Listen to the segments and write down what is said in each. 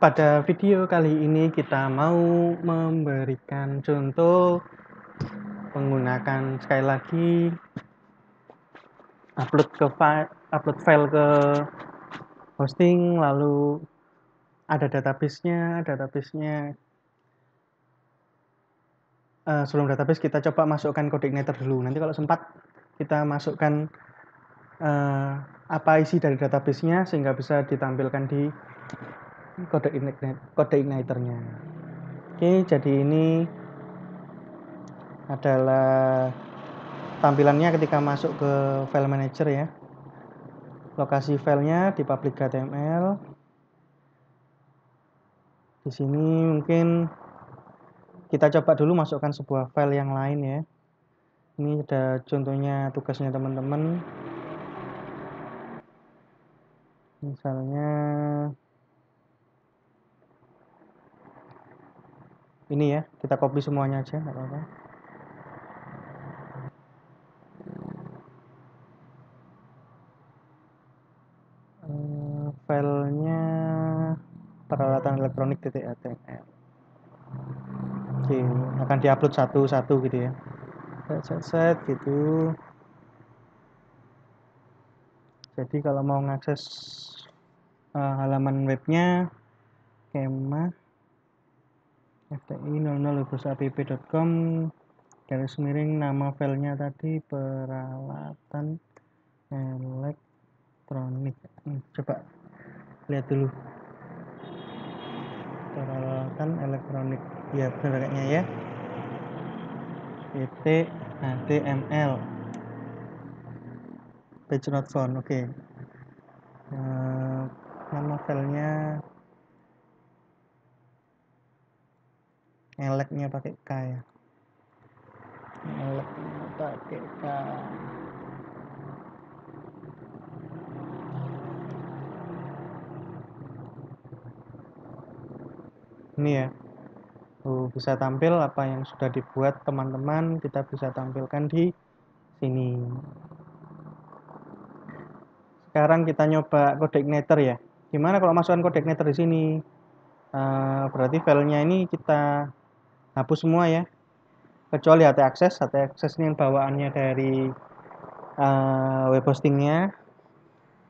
Pada video kali ini kita mau memberikan contoh menggunakan sekali lagi upload file ke hosting, lalu ada database-nya. Sebelum database kita coba masukkan code igniter dulu. Nanti kalau sempat kita masukkan apa isi dari database-nya sehingga bisa ditampilkan di kode igniternya. Oke, jadi ini adalah tampilannya ketika masuk ke file manager ya. Lokasi filenya di public HTML. Di sini mungkin kita coba dulu masukkan sebuah file yang lain ya. Ini ada contohnya tugasnya teman-teman. Misalnya ini ya, kita copy semuanya aja, nggak apa-apa. Filenya peralatan elektronik.html. Oke, akan diupload satu-satu gitu ya. Set gitu. Jadi kalau mau ngakses halaman webnya kemah fti00app.com garis miring nama filenya tadi peralatan elektronik. Coba lihat dulu, peralatan elektronik ya, benar kayaknya ya, html page not found. Oke. Nama filenya eleknya pakai K ya, eleknya pakai K. Ini ya, bisa tampil apa yang sudah dibuat teman-teman, kita bisa tampilkan di sini. Sekarang kita nyoba code igniter ya. Gimana kalau masukkan code igniter di sini? Berarti filenya ini kita hapus semua ya, kecuali htaccess ini yang bawaannya dari web hostingnya.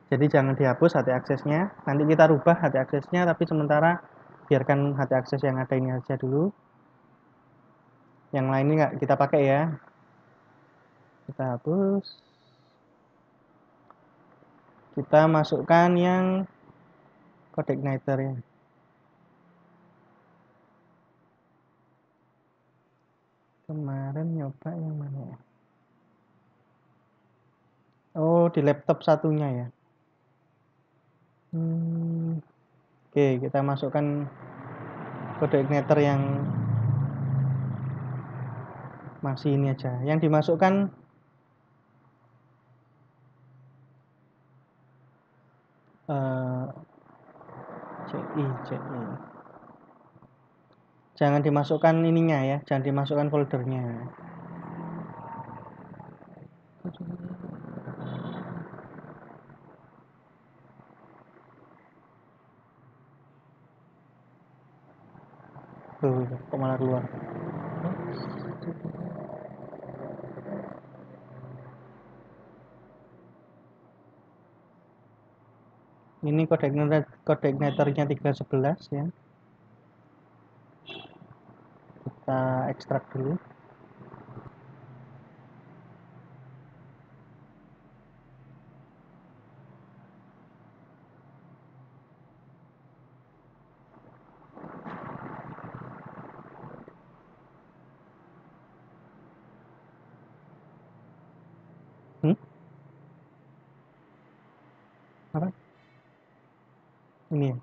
Jadi jangan dihapus htaccess-nya. Nanti kita rubah htaccess-nya, tapi sementara biarkan htaccess yang ada ini aja dulu. Yang lain ini nggak kita pakai ya. Kita hapus. Kita masukkan yang code igniter ya. Kemarin nyoba yang mana ya? Oh, di laptop satunya ya. Oke, kita masukkan kode igniter yang masih ini aja. Yang dimasukkan CI. Jangan dimasukkan ininya ya, jangan dimasukkan foldernya. Tuh, kok malah keluar. Ini kode igniternya 311 ya. Kita ekstrak dulu. Apa? Ini ya.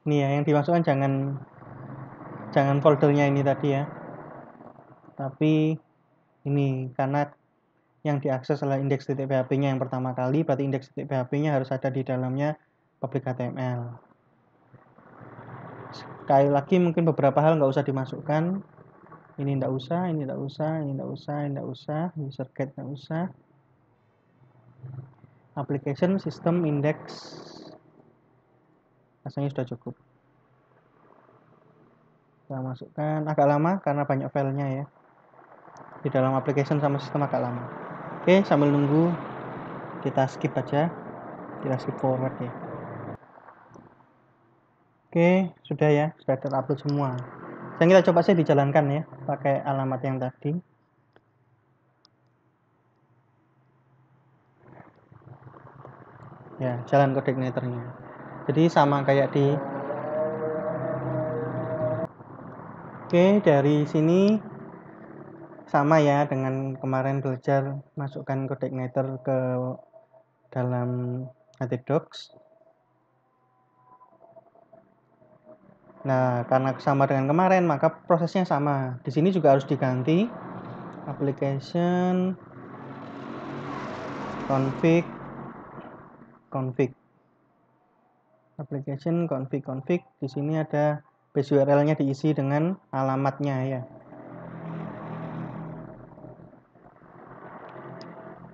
Ini ya, yang dimasukkan jangan foldernya ini tadi ya. Tapi ini karena yang diakses adalah index.php-nya yang pertama kali, berarti index.php-nya harus ada di dalamnya public HTML. Sekali lagi mungkin beberapa hal nggak usah dimasukkan. Ini nggak usah, ini nggak usah, ini nggak usah, ini nggak usah, user guide nggak usah. Application system index Rasanya sudah cukup. Kita masukkan agak lama karena banyak filenya ya. Di dalam application sama sistem agak lama. Oke, sambil nunggu kita skip aja. Kita skip forward ya. Oke, sudah ya, sudah terupload semua. Sekarang kita coba sih dijalankan ya, pakai alamat yang tadi. Ya, jalan coordinatornya. Jadi sama kayak di. Oke, dari sini sama ya dengan kemarin belajar masukkan coordinator ke dalam htdocs. Nah, karena sama dengan kemarin, maka prosesnya sama. Di sini juga harus diganti application config application config. Di sini ada base URL-nya diisi dengan alamatnya ya.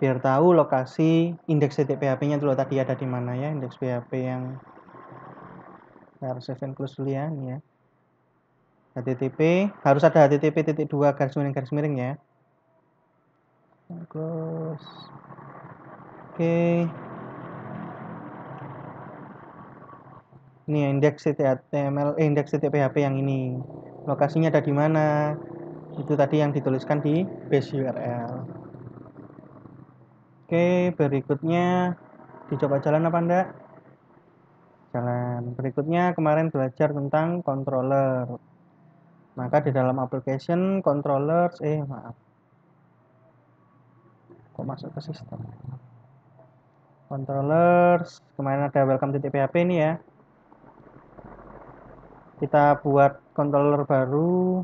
Biar tahu lokasi indeks php-nya dulu tadi ada di mana ya, indeks php yang harus save and close dulu ya, ini ya. HTTP harus ada http://2 garis miring ya. Close. Oke. Ini ya, indeks HTML, indeks php yang ini. Lokasinya ada di mana? Itu tadi yang dituliskan di base URL. Oke, berikutnya dicoba jalan apa enggak? Jalan. Berikutnya kemarin belajar tentang controller. Maka di dalam application controllers, maaf. Kok masuk ke sistem? Controllers, kemarin ada welcome.php ini ya. Kita buat controller baru.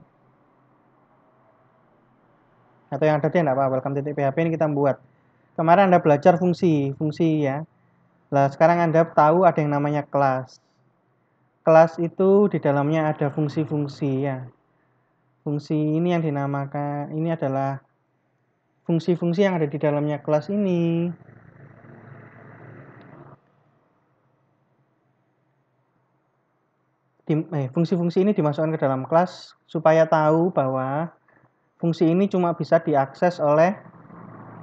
Atau yang ada di enggak apa, welcome.php ini kita buat. Kemarin Anda belajar fungsi ya. Nah, sekarang Anda tahu ada yang namanya kelas. Kelas itu di dalamnya ada fungsi-fungsi ya. Fungsi ini yang dinamakan, ini adalah fungsi-fungsi yang ada di dalamnya kelas ini. Fungsi-fungsi ini dimasukkan ke dalam kelas supaya tahu bahwa fungsi ini cuma bisa diakses oleh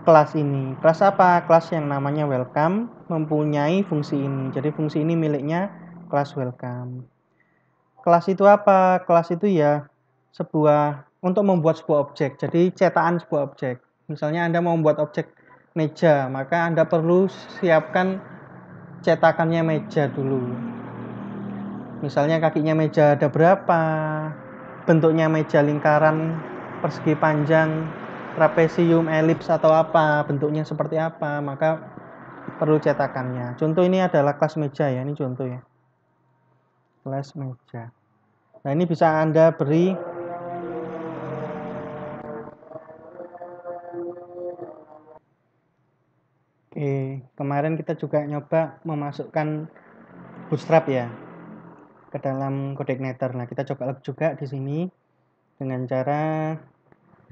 kelas ini. Kelas apa? Kelas yang namanya welcome mempunyai fungsi ini. Jadi fungsi ini miliknya kelas welcome. Kelas itu apa? Kelas itu ya untuk membuat sebuah objek. Jadi cetakan sebuah objek. Misalnya Anda mau membuat objek meja, maka Anda perlu siapkan cetakannya meja dulu. Misalnya kakinya meja ada berapa, bentuknya meja lingkaran, persegi panjang, trapesium, elips atau apa, bentuknya seperti apa, maka perlu cetakannya. Contoh ini adalah kelas meja ya, ini contoh ya. Kelas meja. Nah, ini bisa Anda beri Oke, kemarin kita juga nyoba memasukkan Bootstrap ya ke dalam coordinator. Nah, kita coba juga di sini dengan cara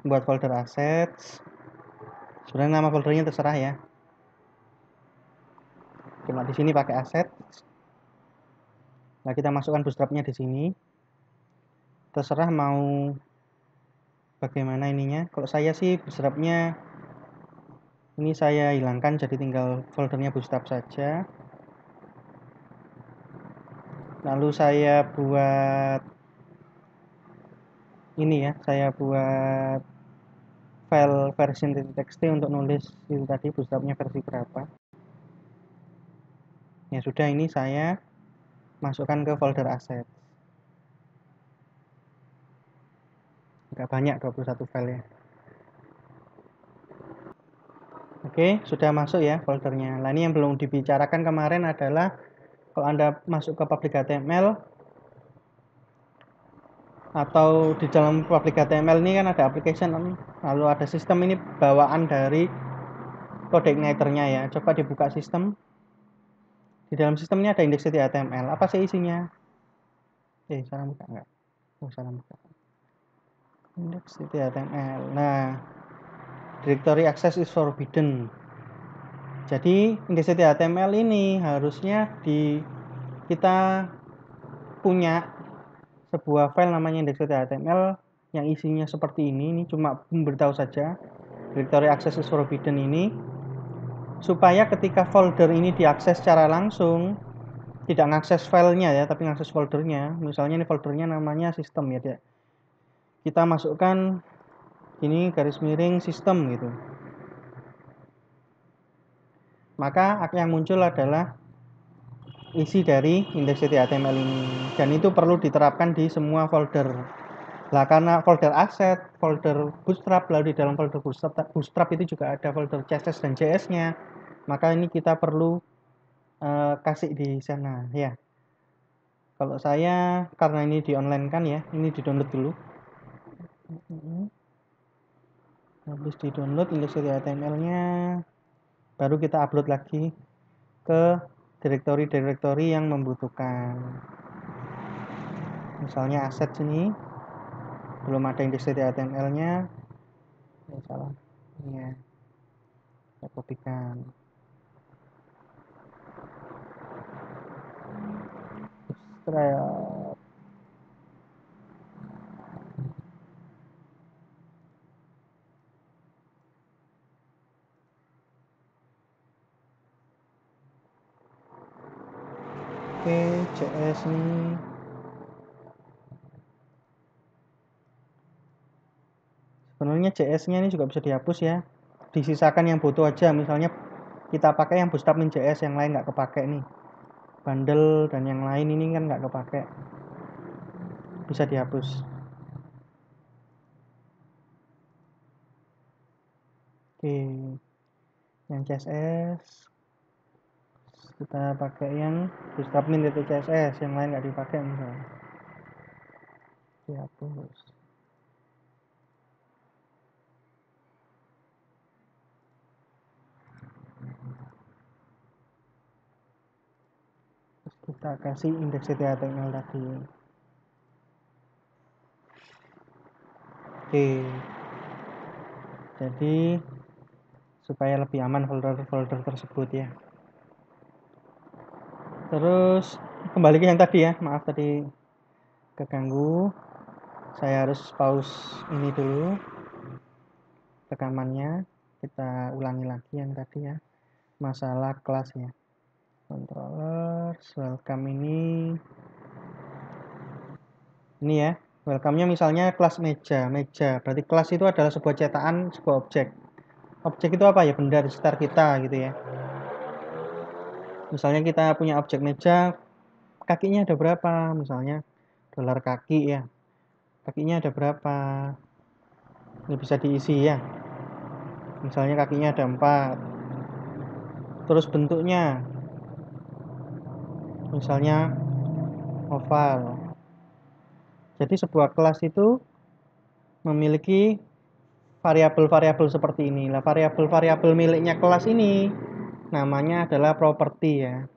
buat folder assets. Sebenarnya nama foldernya terserah ya. Cuma di sini pakai asset. Nah, kita masukkan Bootstrapnya di sini. Terserah mau bagaimana ininya. Kalau saya sih Bootstrapnya ini saya hilangkan, jadi tinggal foldernya Bootstrap saja. Lalu saya buat ini ya, saya buat file version.txt untuk nulis itu tadi Bootstrapnya versi berapa. Ya sudah, ini saya masukkan ke folder asset. Agak banyak 21 file ya. Oke, sudah masuk ya foldernya. Nah, ini yang belum dibicarakan kemarin adalah kalau Anda masuk ke public HTML atau di dalam public HTML ini kan ada application, lalu ada sistem, ini bawaan dari coordinatornya ya. Coba dibuka sistem. Di dalam sistem ini ada index.html. Apa sih isinya? Salah buka enggak? Salah buka. Index.html. Nah, directory access is forbidden. Jadi index.html ini harusnya kita punya sebuah file namanya index.html yang isinya seperti ini cuma memberitahu saja directory access is forbidden ini, supaya ketika folder ini diakses secara langsung, tidak mengakses filenya ya, tapi mengakses foldernya. Misalnya ini foldernya namanya sistem ya, dia. Kita masukkan ini garis miring sistem gitu. Maka yang muncul adalah isi dari index.html ini, dan itu perlu diterapkan di semua folder. Lah karena folder asset, folder bootstrap, lalu di dalam folder bootstrap itu juga ada folder CSS dan JS-nya. Maka ini kita perlu kasih di sana ya. Kalau saya karena ini di online kan ya, ini di download dulu. Habis di download index.html-nya, baru kita upload lagi ke direktori-direktori yang membutuhkan. Misalnya aset sini belum ada index.html-nya, ya salah ini ya, saya kopikan. Bootstrap. Oke, CS ini sebenarnya CS-nya ini juga bisa dihapus ya, disisakan yang butuh aja. Misalnya kita pakai yang bootstrap min.js, yang lain nggak kepake nih, bundle dan yang lain ini kan nggak kepake, bisa dihapus. Oke, yang CSS kita pakai yang bootstrap min.css, yang lain nggak dipakai misalnya, dihapus. Terus kita kasih index.html tadi. Oke, jadi supaya lebih aman folder-folder tersebut ya. Terus kembali ke yang tadi ya, maaf tadi keganggu, saya harus pause ini dulu rekamannya, kita ulangi lagi yang tadi ya, masalah kelas ya. Controller welcome ini ya, welcome-nya misalnya kelas meja. Berarti kelas itu adalah sebuah cetakan, sebuah objek. Objek itu apa ya? Benda di sekitar kita gitu ya. Misalnya kita punya objek meja, kakinya ada berapa? Misalnya dolar kaki ya. Kakinya ada berapa? Ini bisa diisi ya. Misalnya kakinya ada 4. Terus bentuknya misalnya oval. Jadi sebuah kelas itu memiliki variabel-variabel seperti ini. Lah variabel-variabel miliknya kelas ini namanya adalah properti ya.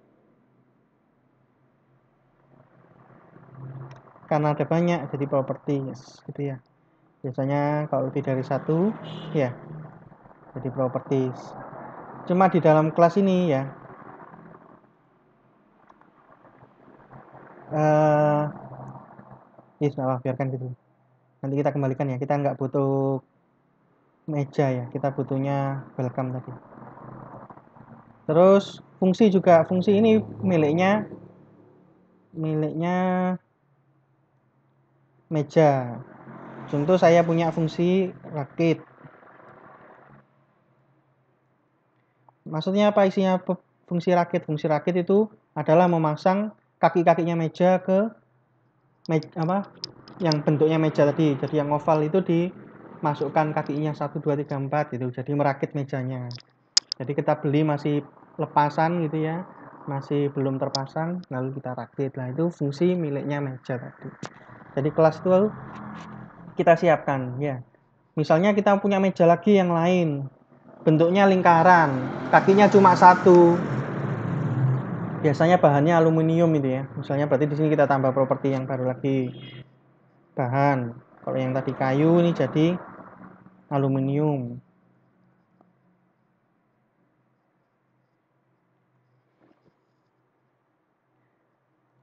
Karena ada banyak jadi properties gitu ya. Biasanya kalau lebih dari satu ya jadi properties. Cuma di dalam kelas ini ya biarkan gitu. Nanti kita kembalikan ya. Kita nggak butuh meja ya, kita butuhnya welcome tadi. Terus fungsi juga, fungsi ini miliknya meja. Contoh saya punya fungsi rakit. Maksudnya apa isinya fungsi rakit? Fungsi rakit itu adalah memasang kaki-kakinya meja ke yang bentuknya meja tadi. Jadi yang oval itu dimasukkan kakinya 1 2 3 4 gitu. Jadi merakit mejanya. Jadi kita beli masih lepasan gitu ya, masih belum terpasang, lalu kita rakit. Nah itu fungsi miliknya meja tadi. Jadi kelas itu kita siapkan ya. Misalnya kita punya meja lagi yang lain, bentuknya lingkaran, kakinya cuma 1. Biasanya bahannya aluminium itu ya. Misalnya berarti di sini kita tambah properti yang baru lagi, bahan. Kalau yang tadi kayu ini jadi aluminium.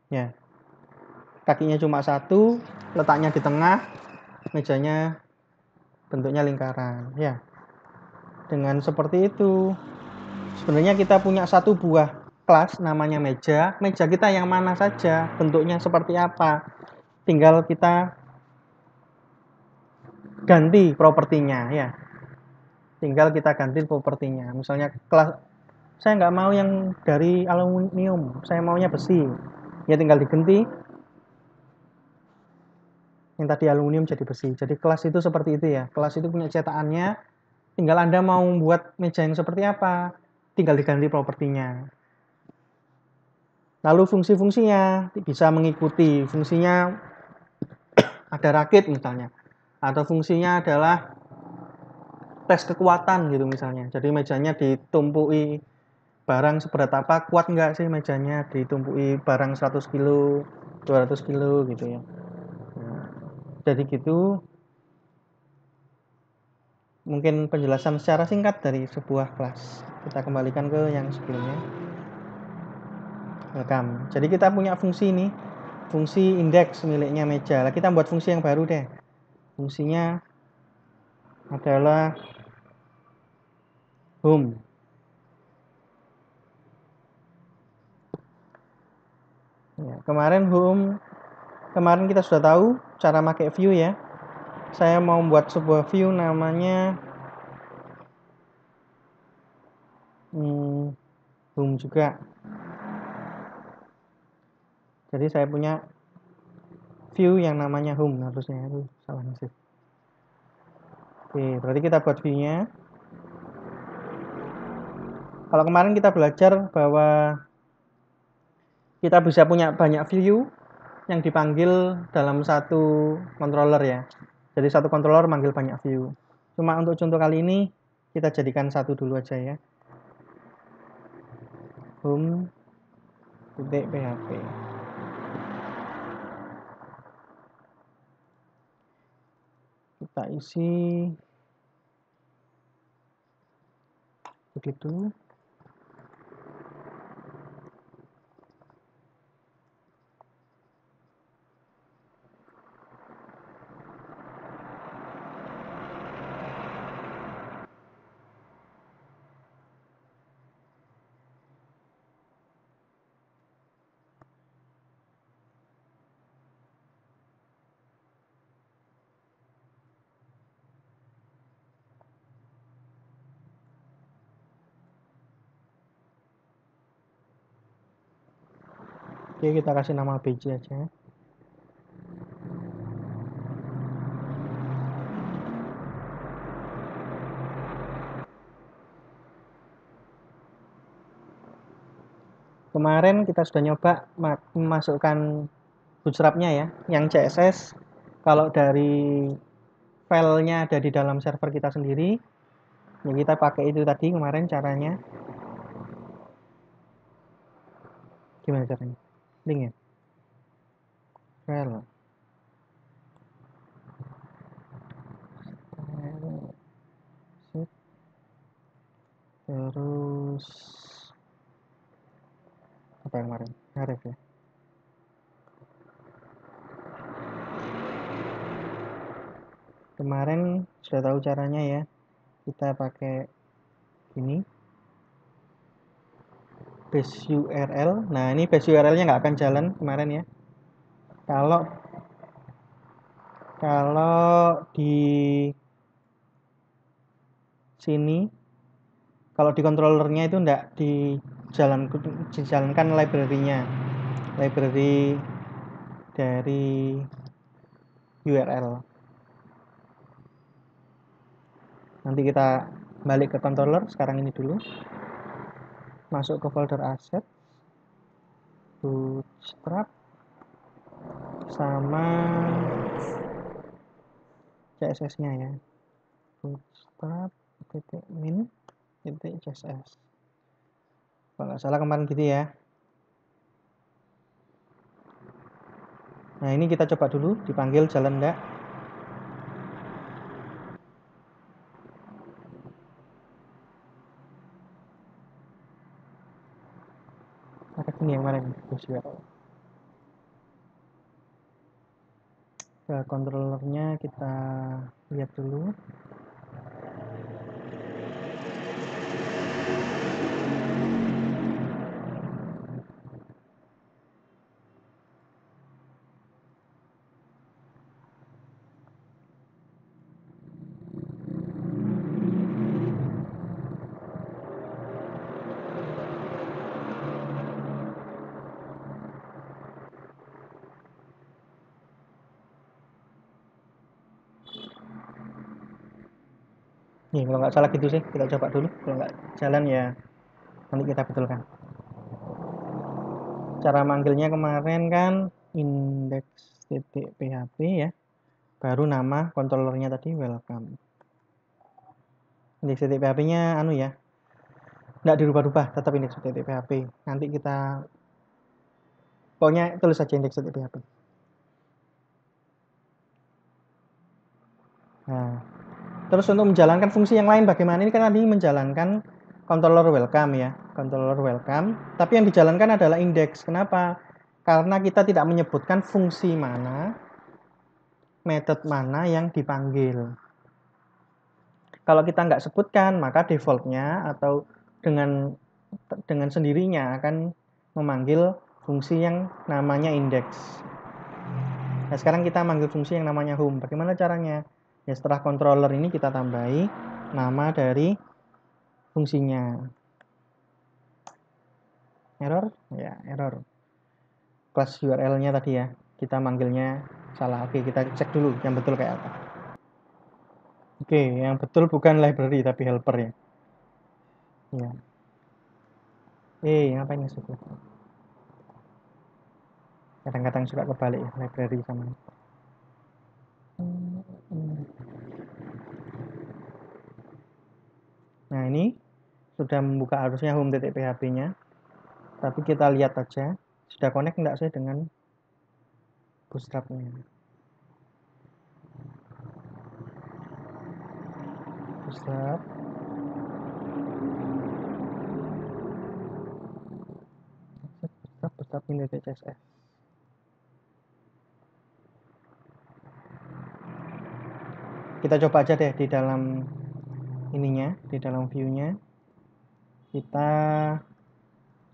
Ya. kakinya cuma satu, letaknya di tengah, mejanya bentuknya lingkaran ya. Dengan seperti itu sebenarnya kita punya satu buah kelas namanya meja. Meja kita yang mana saja, bentuknya seperti apa, tinggal kita ganti propertinya ya. Tinggal kita ganti propertinya. Misalnya kelas saya nggak mau yang dari aluminium, saya maunya besi. Ya tinggal diganti yang tadi aluminium jadi besi. Jadi kelas itu seperti itu ya. Kelas itu punya cetakannya. Tinggal Anda mau membuat meja yang seperti apa, tinggal diganti propertinya. Lalu fungsi-fungsinya bisa mengikuti. Fungsinya ada rakit misalnya. Atau fungsinya adalah tes kekuatan gitu misalnya. Jadi mejanya ditumpui barang seberat apa, kuat nggak sih mejanya ditumpui barang 100 kilo, 200 kilo gitu ya. Nah, jadi gitu mungkin penjelasan secara singkat dari sebuah kelas. Kita kembalikan ke yang sebelumnya. Welcome. Jadi kita punya fungsi ini, fungsi indeks miliknya meja. Nah, kita buat fungsi yang baru deh. Fungsinya adalah home. Ya, kemarin kita sudah tahu cara pakai view ya. Saya mau membuat sebuah view namanya home juga. Jadi saya punya view yang namanya home harusnya. Aduh, salah sih. Oke, berarti kita buat view-nya. Kalau kemarin kita belajar bahwa kita bisa punya banyak view yang dipanggil dalam satu controller ya. Jadi satu controller manggil banyak view. Cuma untuk contoh kali ini kita jadikan satu dulu aja ya. Home.php. Kita isi, klik dulu. Oke, kita kasih nama bj aja. Kemarin kita sudah nyoba memasukkan bootstrapnya ya, yang CSS. Kalau dari filenya ada di dalam server kita sendiri, ya kita pakai itu tadi kemarin caranya. Gimana caranya? Link ya? File. Terus apa yang kemarin? Href ya. Kemarin sudah tahu caranya ya. Kita pakai ini base URL. Nah, ini base URL-nya nggak akan jalan kemarin ya. Kalau di sini, kalau di controllernya itu nggak dijalankan library-nya, library dari URL. Nanti kita balik ke controller. Sekarang ini dulu, masuk ke folder asset, bootstrap, sama CSS-nya ya, bootstrap .min .css. Kalau nggak salah kemarin gitu ya. Nah, ini kita coba dulu, dipanggil jalan enggak. Ada gini yang kemarin, Ke controllernya kita lihat dulu. Nih, kalau nggak salah gitu sih, kita coba dulu. Kalau nggak jalan ya nanti kita betulkan. Cara manggilnya kemarin kan index.php ya, baru nama controllernya tadi welcome. Index.php-nya anu ya, nggak dirubah-rubah, tetap index.php. Nanti kita pokoknya tulis saja index.php. Nah, terus untuk menjalankan fungsi yang lain bagaimana? Ini kan tadi menjalankan controller welcome ya, controller welcome. Tapi yang dijalankan adalah index. Kenapa? Karena kita tidak menyebutkan fungsi mana, method mana yang dipanggil. Kalau kita nggak sebutkan, maka defaultnya atau dengan sendirinya akan memanggil fungsi yang namanya index. Nah, sekarang kita manggil fungsi yang namanya home. Bagaimana caranya? Ya, setelah controller ini kita tambahi nama dari fungsinya. Error? Ya, error. Kelas URL-nya tadi ya, kita manggilnya salah. Oke, kita cek dulu yang betul kayak apa. Oke, yang betul bukan library tapi helper ya. Ya. Ngapain masuk? Kadang-kadang suka kebalik ya, library sama. Nah, ini sudah membuka harusnya home.php-nya. Tapi kita lihat aja, sudah connect enggak sih dengan bootstrap-nya. Bootstrap. Bootstrap init.css. Kita coba aja deh di dalam ininya, di dalam view-nya. Kita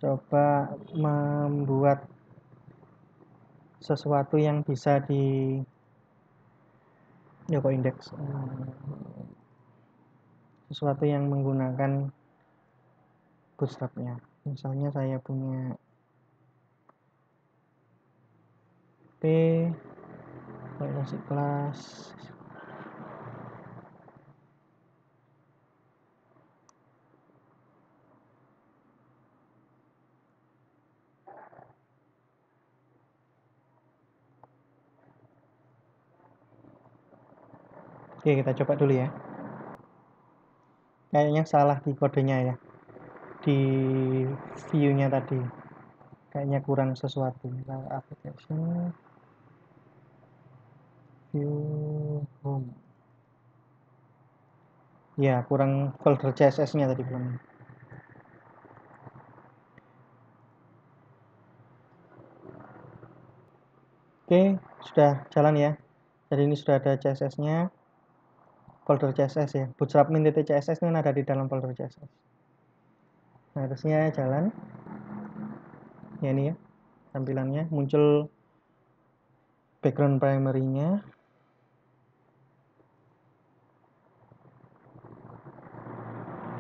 coba membuat sesuatu yang bisa di kok index, sesuatu yang menggunakan bootstrap-nya. Misalnya saya punya p kasih kelas Oke, kita coba dulu ya. Kayaknya salah di kodenya ya, di view-nya tadi kayaknya kurang sesuatu. Application view home, ya kurang folder CSS-nya tadi belum. Oke, sudah jalan ya. Jadi ini sudah ada CSS-nya, folder CSS ya. Bootstrap min.css ini ada di dalam folder CSS. Nah, harusnya jalan. Ya ini ya, tampilannya muncul background primary-nya.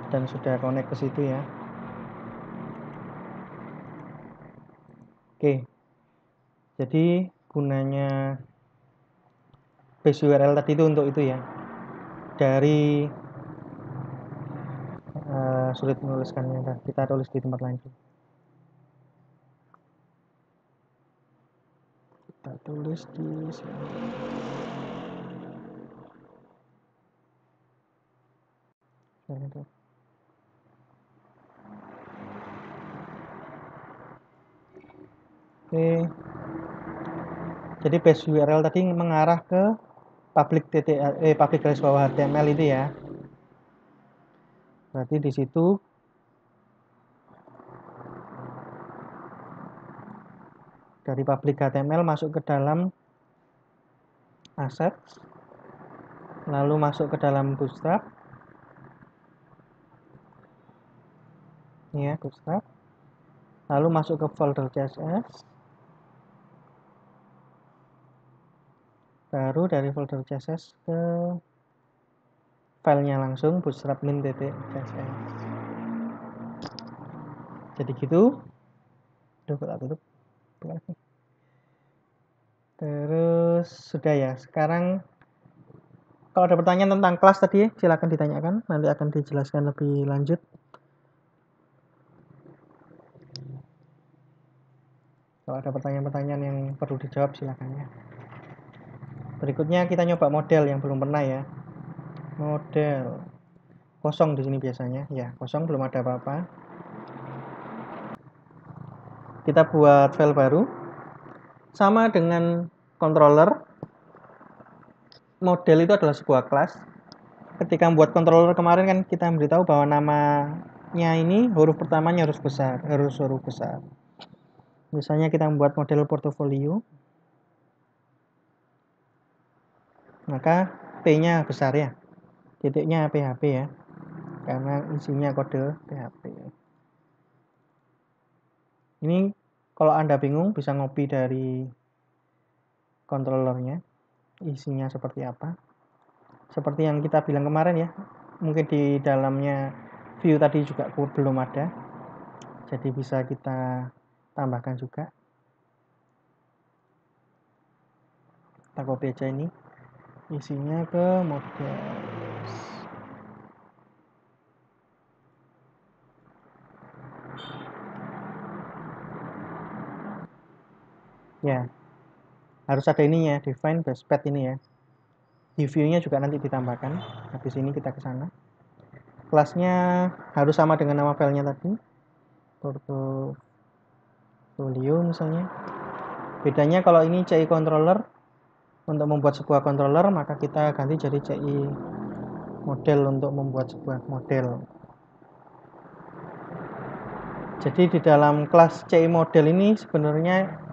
Dan sudah connect ke situ ya. Oke. Jadi gunanya base URL tadi itu untuk itu ya. Dari sulit menuliskannya, kita tulis di tempat lain. Kita tulis di sini. Oke. Jadi base URL tadi mengarah ke public garis bawah HTML itu ya. Berarti di situ dari public HTML masuk ke dalam assets, lalu masuk ke dalam Bootstrap, ini ya Bootstrap, lalu masuk ke folder CSS, baru dari folder CSS ke filenya langsung bootstrap min.css. Jadi gitu. Tak tutup. Terus sudah ya. Sekarang kalau ada pertanyaan tentang kelas tadi silakan ditanyakan, nanti akan dijelaskan lebih lanjut. Kalau ada pertanyaan-pertanyaan yang perlu dijawab silakan ya. Berikutnya kita nyoba model yang belum pernah ya. Model kosong di sini biasanya ya, kosong belum ada apa-apa. Kita buat file baru sama dengan controller. Model itu adalah sebuah kelas. Ketika membuat controller kemarin kan kita memberitahu bahwa namanya ini huruf pertamanya harus besar, harus huruf besar. Misalnya kita membuat model portofolio, maka P-nya besar ya, titiknya PHP ya, karena isinya kode PHP. Ini kalau Anda bingung bisa ngopi dari controllernya, isinya seperti apa. Seperti yang kita bilang kemarin ya, mungkin di dalamnya view tadi juga belum ada, jadi bisa kita tambahkan juga. Kita copy aja ini, isinya ke model. Ya, harus ada ininya, define base path ini ya. Di view-nya juga nanti ditambahkan. Habis ini kita ke sana. Kelasnya harus sama dengan nama filenya tadi. Portfolio misalnya. Bedanya kalau ini CI controller, untuk membuat sebuah controller maka kita ganti jadi CI model untuk membuat sebuah model. Jadi di dalam kelas CI model ini sebenarnya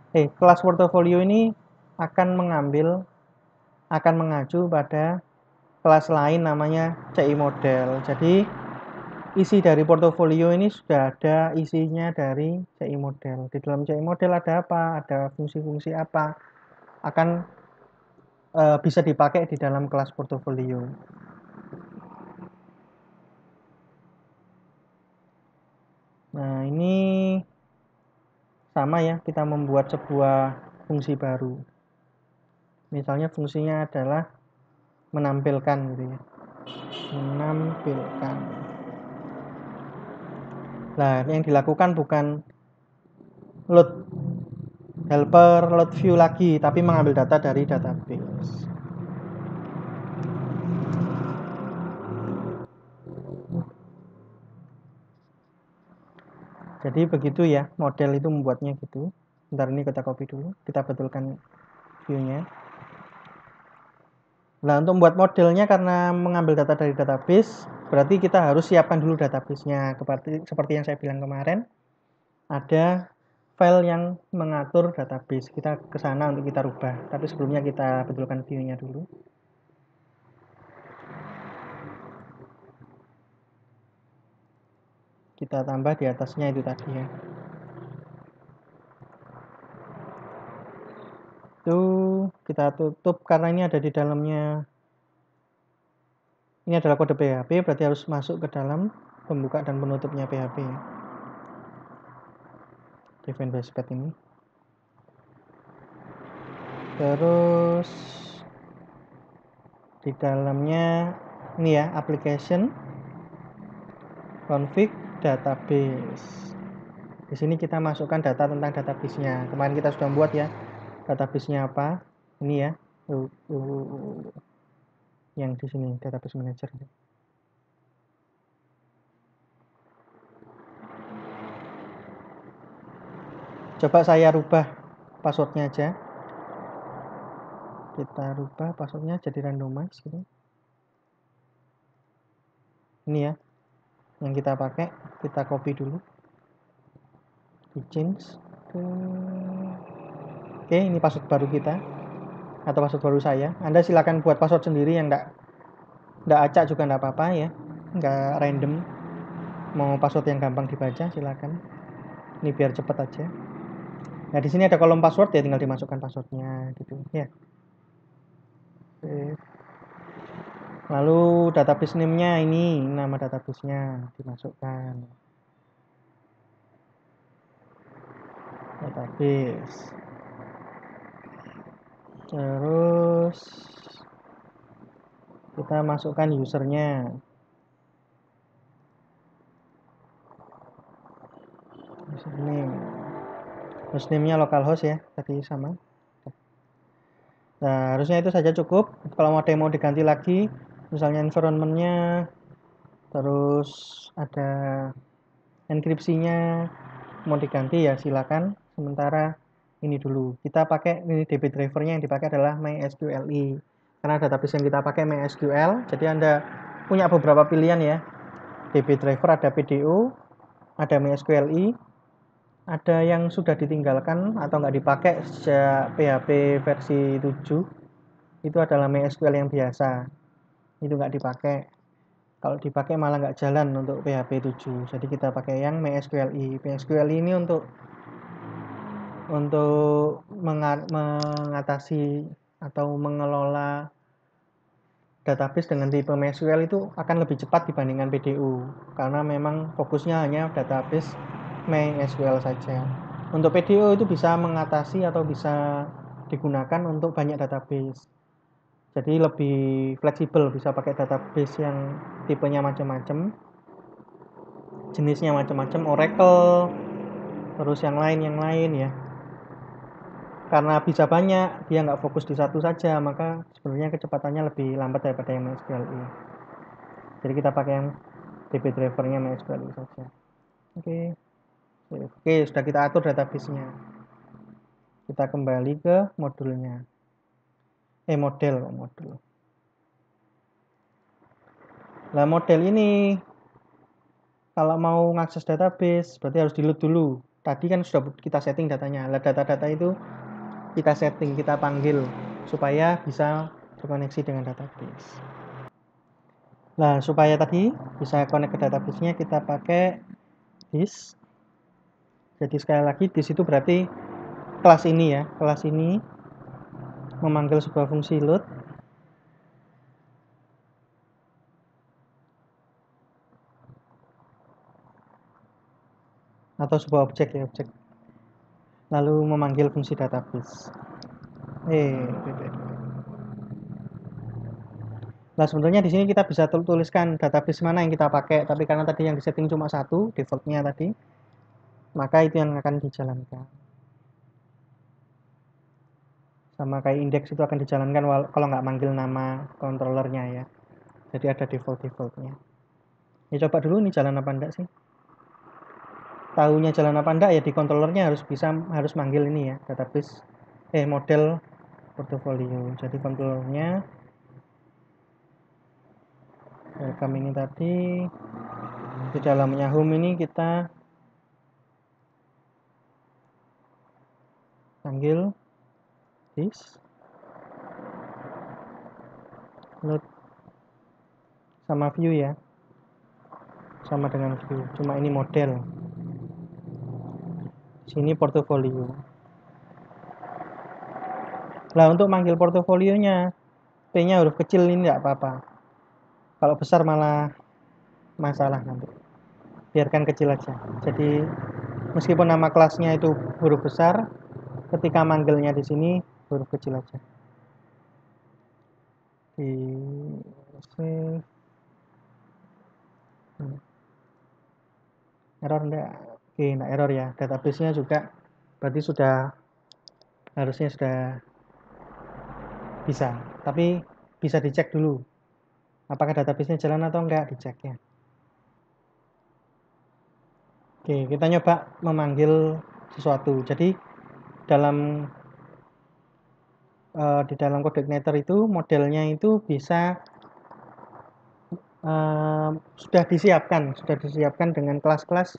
kelas portfolio ini akan mengacu pada kelas lain namanya CI model. Jadi isi dari portofolio ini sudah ada isinya dari CI model. Di dalam CI model ada apa? Ada fungsi-fungsi apa? Akan bisa dipakai di dalam kelas portofolio. Nah, ini sama ya, kita membuat sebuah fungsi baru. Misalnya fungsinya adalah menampilkan gitu ya. Menampilkan. Nah, yang dilakukan bukan load helper, load view lagi, tapi mengambil data dari database. Jadi begitu ya, model itu membuatnya gitu. Bentar ini kita copy dulu, kita betulkan view-nya. Nah, untuk membuat modelnya karena mengambil data dari database, berarti kita harus siapkan dulu database-nya. Seperti yang saya bilang kemarin, ada file yang mengatur database. Kita ke sana untuk kita rubah. Tapi sebelumnya kita betulkan view-nya dulu. Kita tambah di atasnya itu tadi ya. Itu kita tutup karena ini ada di dalamnya. Ini adalah kode PHP, berarti harus masuk ke dalam pembuka dan penutupnya PHP ya. Define base path ini. Terus di dalamnya ini ya, application config database. Di sini kita masukkan data tentang database-nya. Kemarin kita sudah buat ya, database-nya apa. Ini ya, yang di sini database manager. Coba saya rubah passwordnya aja. Kita rubah passwordnya jadi randomize gitu. Ini ya, yang kita pakai, kita copy dulu, di change ke... Oke, ini password baru kita. atau password baru saya. Anda silakan buat password sendiri yang enggak acak juga enggak apa-apa ya, enggak random. Mau password yang gampang dibaca silakan. Ini biar cepet aja. Nah, di sini ada kolom password ya, tinggal dimasukkan passwordnya gitu ya. Oke. Lalu database name-nya ini nama database-nya dimasukkan. Database. Terus kita masukkan usernya. Username. Hostname-nya localhost ya, tadi sama. Nah, harusnya itu saja cukup. Kalau mau demo diganti lagi, misalnya environment-nya, terus ada enkripsinya, mau diganti ya silakan. Sementara ini dulu. Kita pakai ini DB driver-nya yang dipakai adalah MySQLi. Karena database yang kita pakai MySQL, jadi Anda punya beberapa pilihan ya. DB driver ada PDO, ada MySQLi, ada yang sudah ditinggalkan atau nggak dipakai sejak PHP versi 7, itu adalah MySQL yang biasa, itu nggak dipakai. Kalau dipakai malah nggak jalan untuk PHP 7, jadi kita pakai yang MySQLi. MySQLi ini untuk mengatasi atau mengelola database dengan tipe MySQL itu akan lebih cepat dibandingkan PDO, karena memang fokusnya hanya database MySQL saja. Untuk PDO itu bisa mengatasi atau bisa digunakan untuk banyak database. Jadi lebih fleksibel, bisa pakai database yang tipenya macam-macam, jenisnya macam-macam, Oracle, terus yang lain ya. Karena bisa banyak, dia nggak fokus di satu saja, maka sebenarnya kecepatannya lebih lambat daripada yang MySQLi. Jadi kita pakai yang DB drivernya MySQLi saja. Oke, sudah kita atur database-nya. Kita kembali ke modulnya. Model. Nah, model ini kalau mau mengakses database berarti harus di load dulu. Tadi kan sudah kita setting datanya. Nah, data-data itu kita setting, kita panggil supaya bisa terkoneksi dengan database. Nah, supaya tadi bisa connect ke database-nya kita pakai this. Jadi sekali lagi this itu berarti kelas ini ya, kelas ini memanggil sebuah fungsi load atau sebuah objek ya, objek. Lalu memanggil fungsi database. Nah, sebenarnya di sini kita bisa tuliskan database mana yang kita pakai, tapi karena tadi yang disetting cuma satu, defaultnya tadi, maka itu yang akan dijalankan. Sama kayak index itu akan dijalankan kalau nggak manggil nama controllernya ya. Jadi ada defaultnya. Ya coba dulu ini jalan apa enggak sih? Tahunya jalan apa enggak ya, di controllernya harus manggil ini ya, database model portfolio. Jadi controllernya welcome ini tadi, di dalamnya home ini kita panggil this load sama view ya, sama dengan view, cuma ini model, sini portofolio. Nah, untuk manggil portofolionya P nya huruf kecil ini enggak apa-apa, kalau besar malah masalah nanti, biarkan kecil aja. Jadi meskipun nama kelasnya itu huruf besar, ketika manggilnya di sini huruf kecil aja. Di save. Error enggak? Oke, enggak error ya. Database-nya juga berarti harusnya sudah bisa. Tapi bisa dicek dulu apakah database-nya jalan atau enggak, dicek ya. Oke, kita nyoba memanggil sesuatu. Jadi di dalam CodeIgniter itu modelnya itu bisa sudah disiapkan dengan kelas-kelas,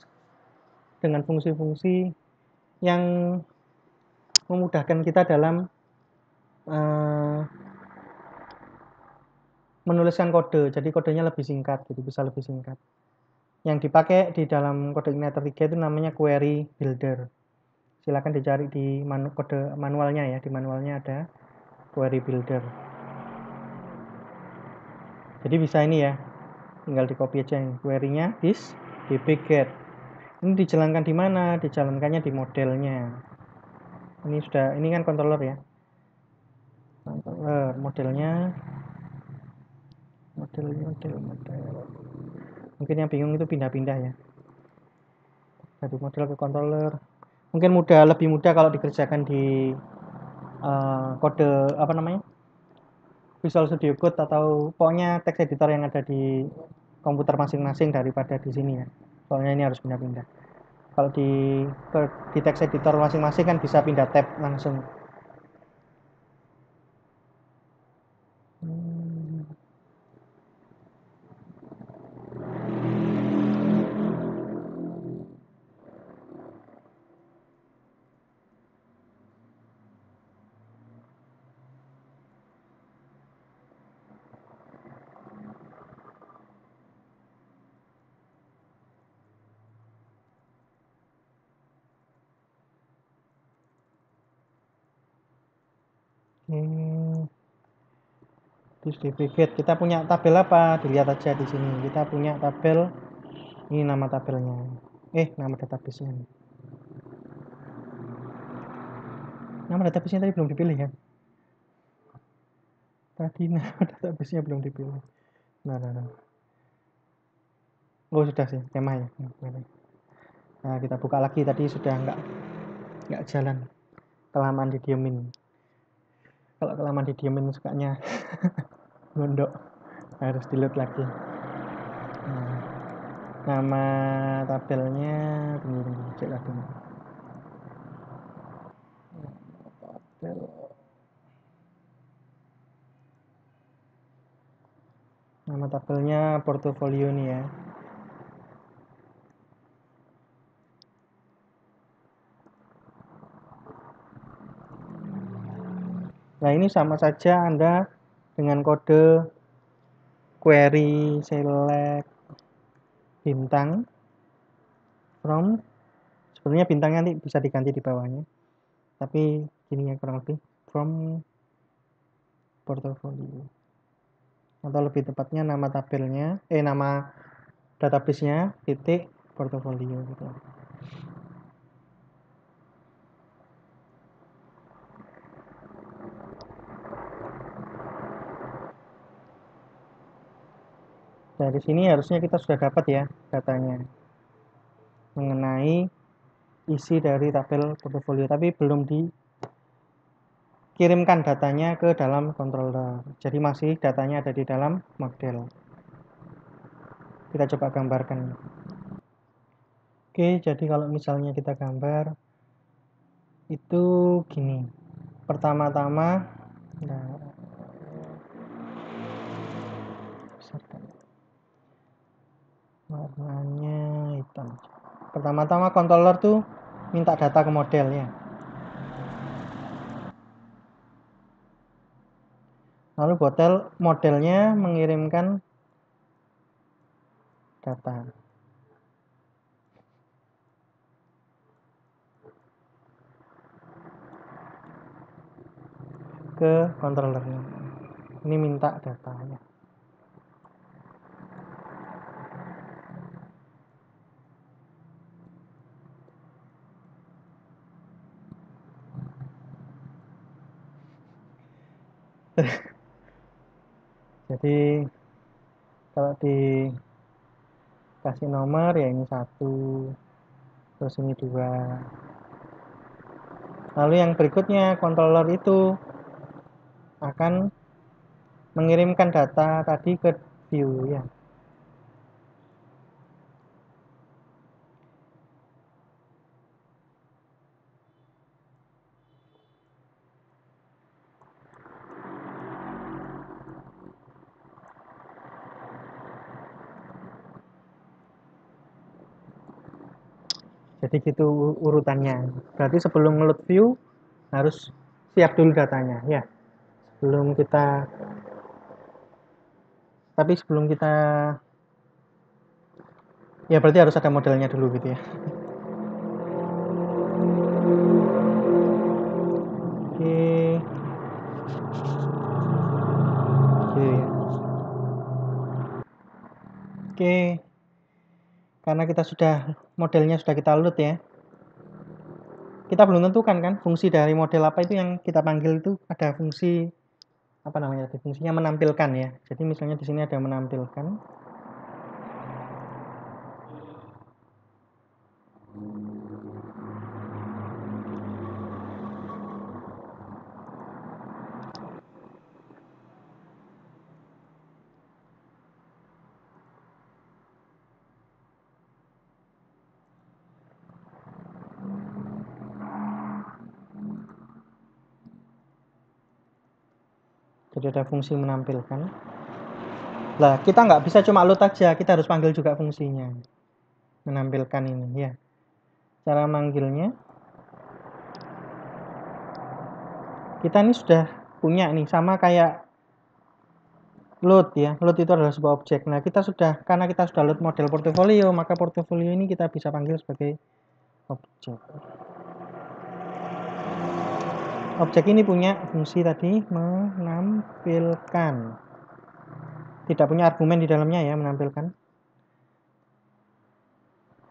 dengan fungsi-fungsi yang memudahkan kita dalam menuliskan kode, jadi kodenya lebih singkat gitu, bisa lebih singkat. Yang dipakai di dalam CodeIgniter 3 itu namanya query builder. Silakan dicari di kode manualnya ya, di manualnya ada query builder. Jadi bisa ini ya, tinggal di copy aja ini query-nya this dbget. Ini dijalankan di mana? Dijalankannya di modelnya. Ini kan controller ya. Controller modelnya model. Mungkin yang bingung itu pindah-pindah ya. Dari model ke controller. Mungkin lebih mudah kalau dikerjakan di kode apa namanya? Visual Studio Code atau pokoknya text editor yang ada di komputer masing-masing daripada di sini ya. Soalnya ini harus pindah-pindah. Kalau di text editor masing-masing kan bisa pindah tab langsung. Terus dbget kita punya tabel apa? Dilihat aja di sini. Kita punya tabel, ini nama tabelnya. Nama database-nya. Nama database-nya tadi belum dipilih ya. Tadi nama database-nya belum dipilih. Nah. Oh sudah sih, tema ya. Nah kita buka lagi, tadi sudah nggak jalan. Kelamaan didiemin. Kalau kelamaan didiemin sukanya ngunduk, harus di-load lagi. Nah, nama tabelnya tunggu cek lagi. Nama tabelnya portofolio nih ya. Nah ini sama saja Anda dengan kode query select bintang from, sebenarnya bintangnya nanti bisa diganti di bawahnya, tapi gini ya kurang lebih, from portfolio, atau lebih tepatnya nama tabelnya, nama database-nya titik portfolio gitu. Dari sini harusnya kita sudah dapat ya datanya mengenai isi dari tabel portofolio, tapi belum dikirimkan datanya ke dalam controller. Jadi masih datanya ada di dalam model. Kita coba gambarkan. Oke, jadi kalau misalnya kita gambar itu gini. Pertama-tama warnanya hitam. Pertama-tama controller tuh minta data ke model ya. Lalu modelnya mengirimkan data ke controllernya. Ini minta datanya. Jadi kalau dikasih nomor ya ini 1, terus ini 2. Lalu yang berikutnya controller itu akan mengirimkan data tadi ke view ya. Jadi gitu urutannya. Berarti sebelum ngeload view harus siap dulu datanya ya. sebelum kita ya berarti harus ada modelnya dulu gitu ya. Oke. Gitu ya. Oke. Karena modelnya sudah kita load ya. Kita belum tentukan kan fungsi dari model apa itu yang kita panggil itu ada fungsi apa namanya? Fungsinya menampilkan ya. Jadi misalnya di sini ada menampilkan. Jadi ada fungsi menampilkan. Lah, kita nggak bisa cuma load aja, kita harus panggil juga fungsinya. Menampilkan ini ya. Cara manggilnya, kita ini sudah punya nih, sama kayak load ya. Load itu adalah sebuah objek. Nah, karena kita sudah load model portofolio, maka portofolio ini kita bisa panggil sebagai objek. Objek ini punya fungsi tadi menampilkan. Tidak punya argumen di dalamnya ya, menampilkan.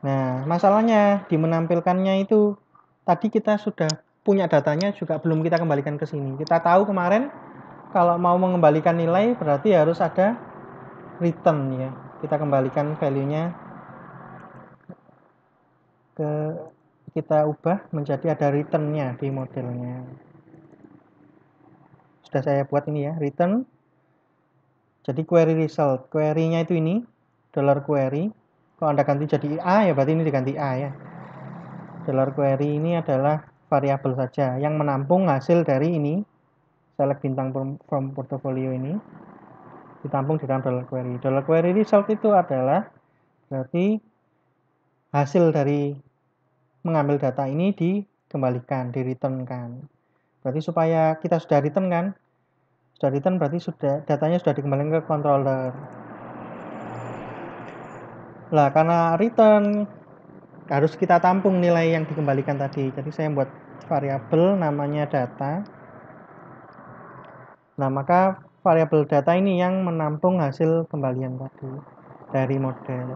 Nah, masalahnya di menampilkannya itu tadi kita sudah punya datanya juga belum kita kembalikan ke sini. Kita tahu kemarin kalau mau mengembalikan nilai berarti harus ada return ya. Kita kembalikan value-nya kita ubah menjadi ada return-nya di modelnya. Sudah saya buat ini ya, return. Jadi query result, query-nya itu ini $query. Kalau Anda ganti jadi A ya berarti ini diganti A ya. $query ini adalah variabel saja yang menampung hasil dari ini. Select bintang from portfolio ini ditampung di dalam $query. $query result itu adalah berarti hasil dari mengambil data ini dikembalikan, di-return-kan. Berarti supaya kita sudah return kan? Sudah return berarti datanya sudah dikembalikan ke controller. Lah, karena return harus kita tampung nilai yang dikembalikan tadi. Jadi saya buat variabel namanya data. Nah, maka variabel data ini yang menampung hasil kembalian tadi dari model.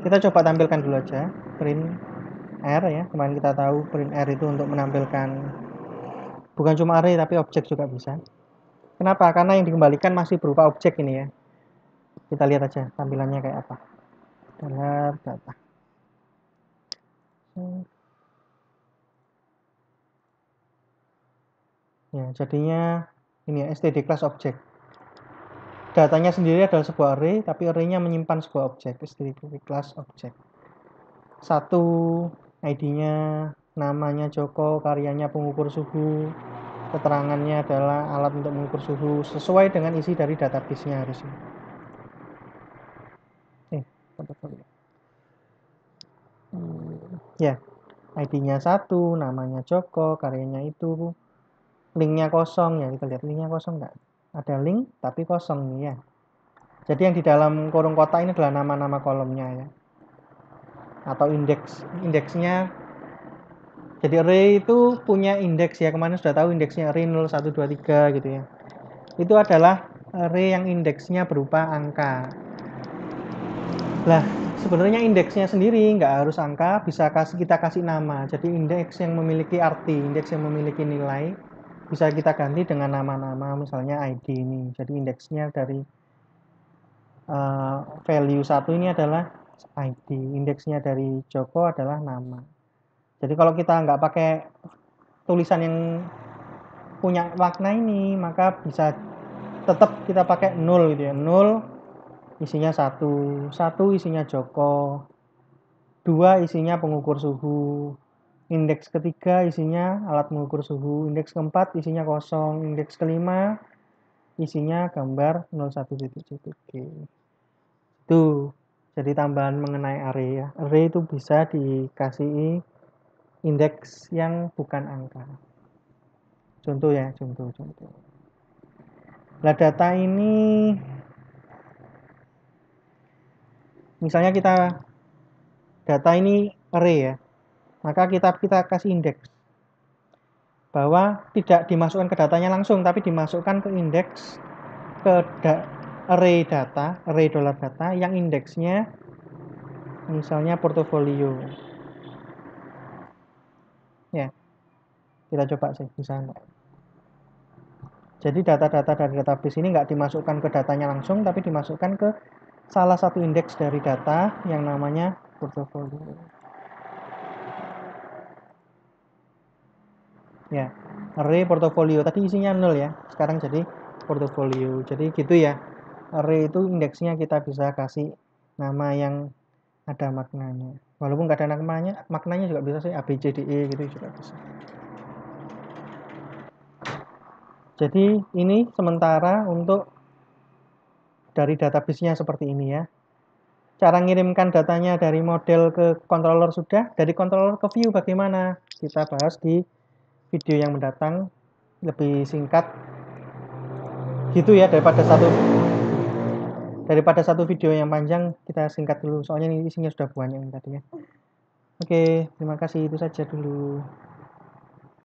Kita coba tampilkan dulu aja print R ya. Kemarin kita tahu print R itu untuk menampilkan bukan cuma array tapi objek juga bisa. Kenapa? Karena yang dikembalikan masih berupa objek ini ya. Kita lihat aja tampilannya kayak apa. Dalam data. Ya, jadinya ini ya, std class object. Datanya sendiri adalah sebuah array, tapi array-nya menyimpan sebuah objek, std class object. Satu ID-nya, namanya Joko, karyanya pengukur suhu, keterangannya adalah alat untuk mengukur suhu, sesuai dengan isi dari database-nya harusnya. Ya, ID-nya 1, namanya Joko, karyanya itu, linknya kosong ya, kita lihat linknya kosong nggak? Ada link tapi kosong nih ya. Jadi yang di dalam kurung kotak ini adalah nama-nama kolomnya ya. Atau indeksnya. Jadi array itu punya indeks ya, kemarin sudah tahu indeksnya array 0, 1, 2, 3 gitu ya. Itu adalah array yang indeksnya berupa angka. Lah, sebenarnya indeksnya sendiri nggak harus angka, bisa kita kasih nama. Jadi indeks yang memiliki arti, indeks yang memiliki nilai, bisa kita ganti dengan nama-nama, misalnya ID ini. Jadi indeksnya dari value 1 ini adalah ID, indeksnya dari Joko adalah nama. Jadi kalau kita nggak pakai tulisan yang punya makna ini, maka bisa tetap kita pakai 0 gitu ya. 0 isinya 1, 1 isinya Joko, 2 isinya pengukur suhu, indeks ketiga isinya alat mengukur suhu, indeks keempat isinya kosong, indeks kelima isinya gambar 01 titik. Itu jadi tambahan mengenai array ya. Array itu bisa dikasih indeks yang bukan angka. Contoh ya, contoh. Nah, data ini misalnya data ini array ya, maka kita kasih indeks bahwa tidak dimasukkan ke datanya langsung, tapi dimasukkan ke indeks ke array data yang indeksnya misalnya portofolio. Ya, kita coba sih bisa enggak. Jadi data-data dari database ini nggak dimasukkan ke datanya langsung, tapi dimasukkan ke salah satu indeks dari data yang namanya portofolio. Ya, array portofolio tadi isinya 0 ya, sekarang jadi portofolio. Jadi gitu ya, array itu indeksnya kita bisa kasih nama yang ada maknanya. Walaupun nggak ada maknanya juga bisa sih, A, B, C, D, E gitu juga bisa. Jadi ini sementara untuk dari database-nya seperti ini ya. Cara ngirimkan datanya dari model ke controller sudah, dari controller ke view bagaimana? Kita bahas di video yang mendatang, lebih singkat gitu ya, daripada satu video yang panjang. Kita singkat dulu soalnya ini isinya sudah banyak tadi ya. Oke, terima kasih, itu saja dulu.